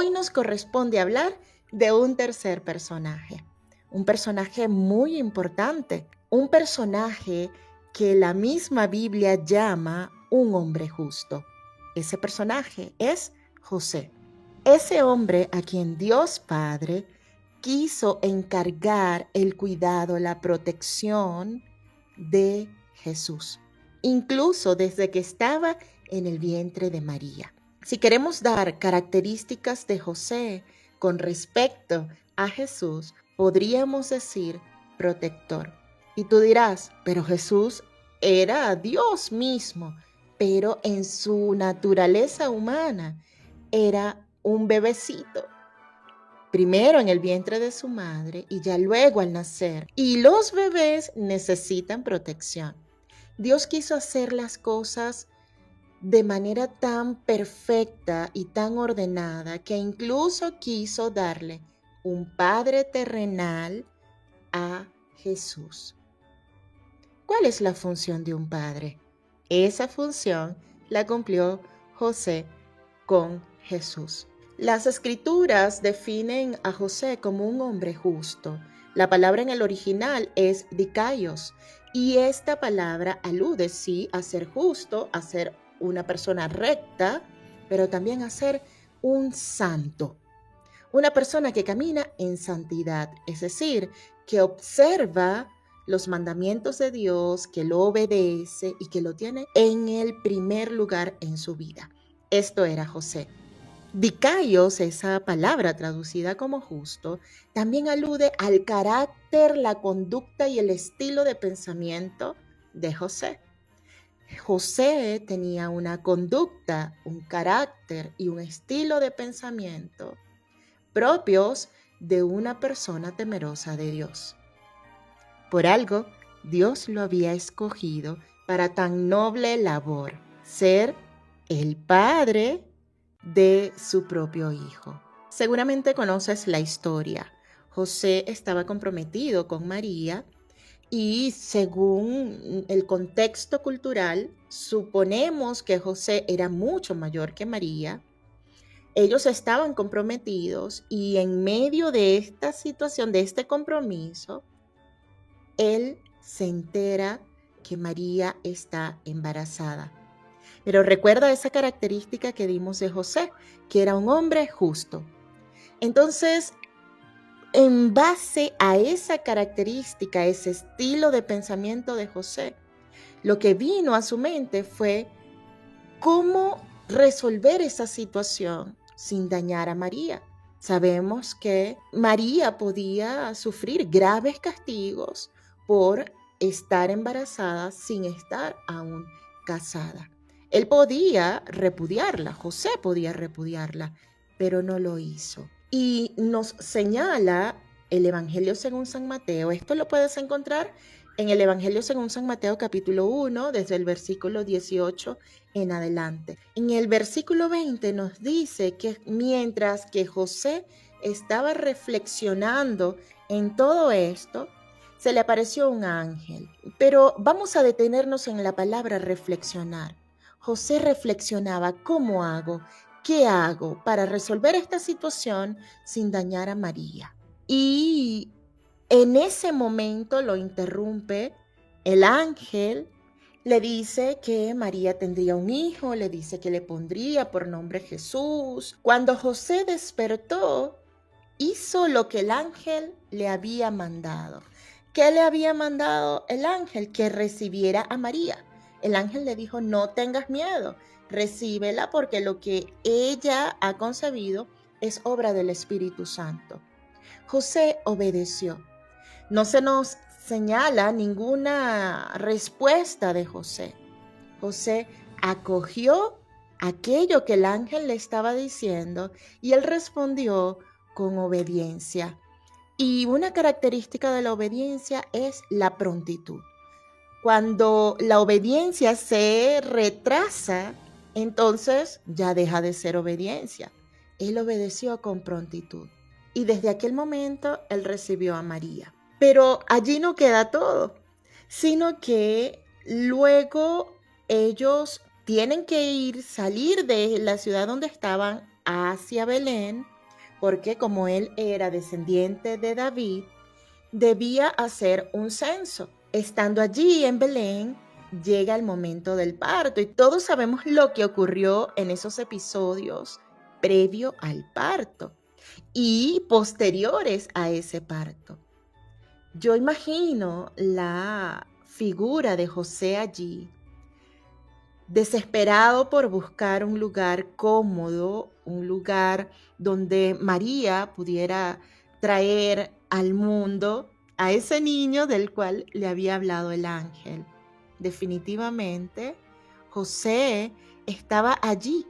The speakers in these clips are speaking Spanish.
hoy nos corresponde hablar de un tercer personaje, un personaje muy importante, un personaje que la misma Biblia llama un hombre justo. Ese personaje es José, ese hombre a quien Dios Padre quiso encargar el cuidado, la protección de Jesús, incluso desde que estaba en el vientre de María. Si queremos dar características de José con respecto a Jesús, podríamos decir protector. Y tú dirás, pero Jesús era Dios mismo, pero en su naturaleza humana era un bebecito. Primero en el vientre de su madre y ya luego al nacer. Y los bebés necesitan protección. Dios quiso hacer las cosas de manera tan perfecta y tan ordenada que incluso quiso darle un padre terrenal a Jesús. ¿Cuál es la función de un padre? Esa función la cumplió José con Jesús. Las escrituras definen a José como un hombre justo. La palabra en el original es dikaios y esta palabra alude sí a ser justo, a ser una persona recta, pero también a ser un santo. Una persona que camina en santidad, es decir, que observa los mandamientos de Dios, que lo obedece y que lo tiene en el primer lugar en su vida. Esto era José. Dikaios, esa palabra traducida como justo, también alude al carácter, la conducta y el estilo de pensamiento de José. José tenía una conducta, un carácter y un estilo de pensamiento propios de una persona temerosa de Dios. Por algo, Dios lo había escogido para tan noble labor, ser el padre de su propio hijo. Seguramente conoces la historia. José estaba comprometido con María y según el contexto cultural, suponemos que José era mucho mayor que María. Ellos estaban comprometidos y en medio de esta situación, de este compromiso, él se entera que María está embarazada. Pero recuerda esa característica que dimos de José, que era un hombre justo. Entonces, en base a esa característica, ese estilo de pensamiento de José, lo que vino a su mente fue cómo resolver esa situación sin dañar a María. Sabemos que María podía sufrir graves castigos por estar embarazada sin estar aún casada. Él podía repudiarla, José podía repudiarla, pero no lo hizo. Y nos señala el Evangelio según San Mateo. Esto lo puedes encontrar en el Evangelio según San Mateo capítulo 1, desde el versículo 18 en adelante. En el versículo 20 nos dice que mientras que José estaba reflexionando en todo esto, se le apareció un ángel. Pero vamos a detenernos en la palabra reflexionar. José reflexionaba, ¿cómo hago? ¿Qué hago para resolver esta situación sin dañar a María? Y en ese momento lo interrumpe el ángel, le dice que María tendría un hijo, le dice que le pondría por nombre Jesús. Cuando José despertó, hizo lo que el ángel le había mandado. ¿Qué le había mandado el ángel? Que recibiera a María. El ángel le dijo, no tengas miedo, recíbela porque lo que ella ha concebido es obra del Espíritu Santo. José obedeció. No se nos señala ninguna respuesta de José. José acogió aquello que el ángel le estaba diciendo y él respondió con obediencia. Y una característica de la obediencia es la prontitud. Cuando la obediencia se retrasa, entonces ya deja de ser obediencia. Él obedeció con prontitud y desde aquel momento él recibió a María. Pero allí no queda todo, sino que luego ellos tienen que salir de la ciudad donde estaban hacia Belén porque como él era descendiente de David, debía hacer un censo. Estando allí en Belén, llega el momento del parto y todos sabemos lo que ocurrió en esos episodios previo al parto y posteriores a ese parto. Yo imagino la figura de José allí, desesperado por buscar un lugar cómodo, un lugar donde María pudiera traer al mundo a ese niño del cual le había hablado el ángel. Definitivamente, José estaba allí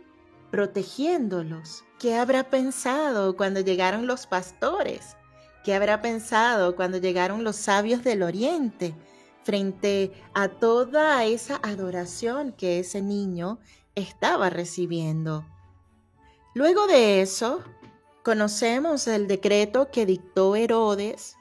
protegiéndolos. ¿Qué habrá pensado cuando llegaron los pastores? ¿Qué habrá pensado cuando llegaron los sabios del oriente frente a toda esa adoración que ese niño estaba recibiendo? Luego de eso, conocemos el decreto que dictó Herodes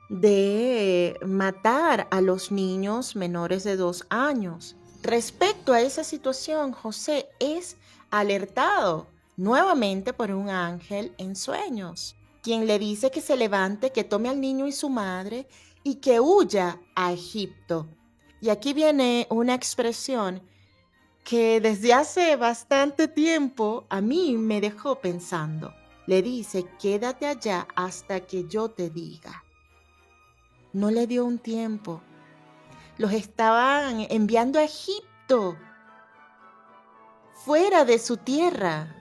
de matar a los niños menores de 2 años. Respecto a esa situación, José es alertado nuevamente por un ángel en sueños, quien le dice que se levante, que tome al niño y su madre y que huya a Egipto. Y aquí viene una expresión que desde hace bastante tiempo a mí me dejó pensando. Le dice, quédate allá hasta que yo te diga. No le dio un tiempo. Los estaban enviando a Egipto, fuera de su tierra,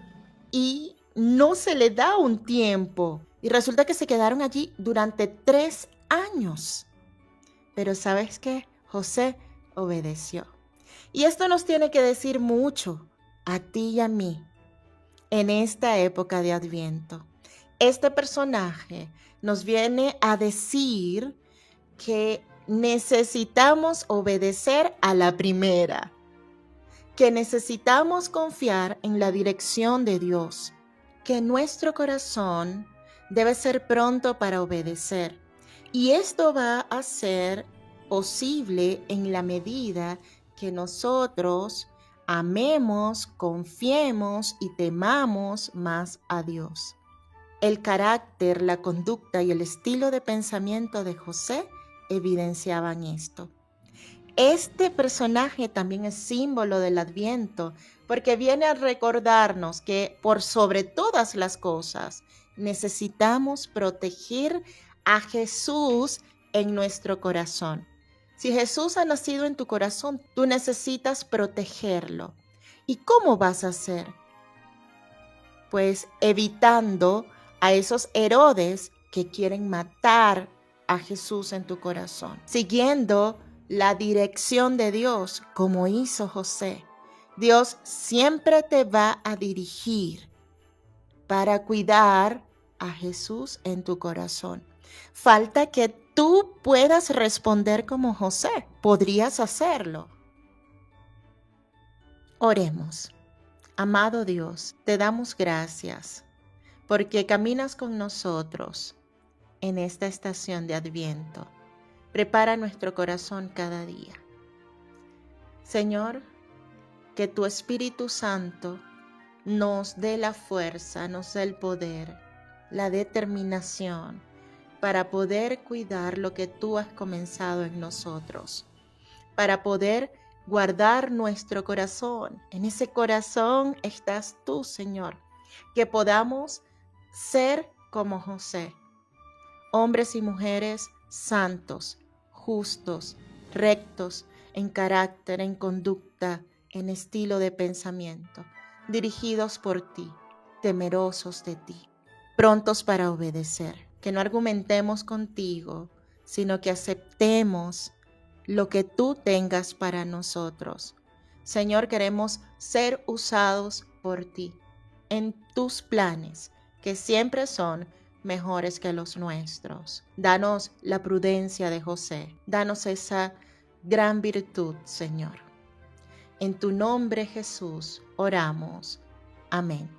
y no se le da un tiempo. Y resulta que se quedaron allí durante 3 años. Pero ¿sabes qué? José obedeció. Y esto nos tiene que decir mucho a ti y a mí en esta época de Adviento. Este personaje nos viene a decir que necesitamos obedecer a la primera, que necesitamos confiar en la dirección de Dios, que nuestro corazón debe ser pronto para obedecer. Y esto va a ser posible en la medida que nosotros amemos, confiemos y temamos más a Dios. El carácter, la conducta y el estilo de pensamiento de José evidenciaban esto. Este personaje también es símbolo del Adviento, porque viene a recordarnos que por sobre todas las cosas necesitamos proteger a Jesús en nuestro corazón. Si Jesús ha nacido en tu corazón, tú necesitas protegerlo. ¿Y cómo vas a hacer? Pues evitando a esos Herodes que quieren matar a Jesús en tu corazón, siguiendo la dirección de Dios como hizo José. Dios siempre te va a dirigir para cuidar a Jesús en tu corazón. Falta que tú puedas responder como José. ¿Podrías hacerlo? Oremos. Amado Dios, te damos gracias porque caminas con nosotros en esta estación de Adviento. Prepara nuestro corazón cada día. Señor, que tu Espíritu Santo nos dé la fuerza, nos dé el poder, la determinación para poder cuidar lo que tú has comenzado en nosotros, para poder guardar nuestro corazón. En ese corazón estás tú, Señor, que podamos ser como José, hombres y mujeres santos, justos, rectos en carácter, en conducta, en estilo de pensamiento, dirigidos por ti, temerosos de ti, prontos para obedecer, que no argumentemos contigo, sino que aceptemos lo que tú tengas para nosotros. Señor, queremos ser usados por ti en tus planes, que siempre son mejores que los nuestros. Danos la prudencia de José. Danos esa gran virtud, Señor. En tu nombre, Jesús, oramos. Amén.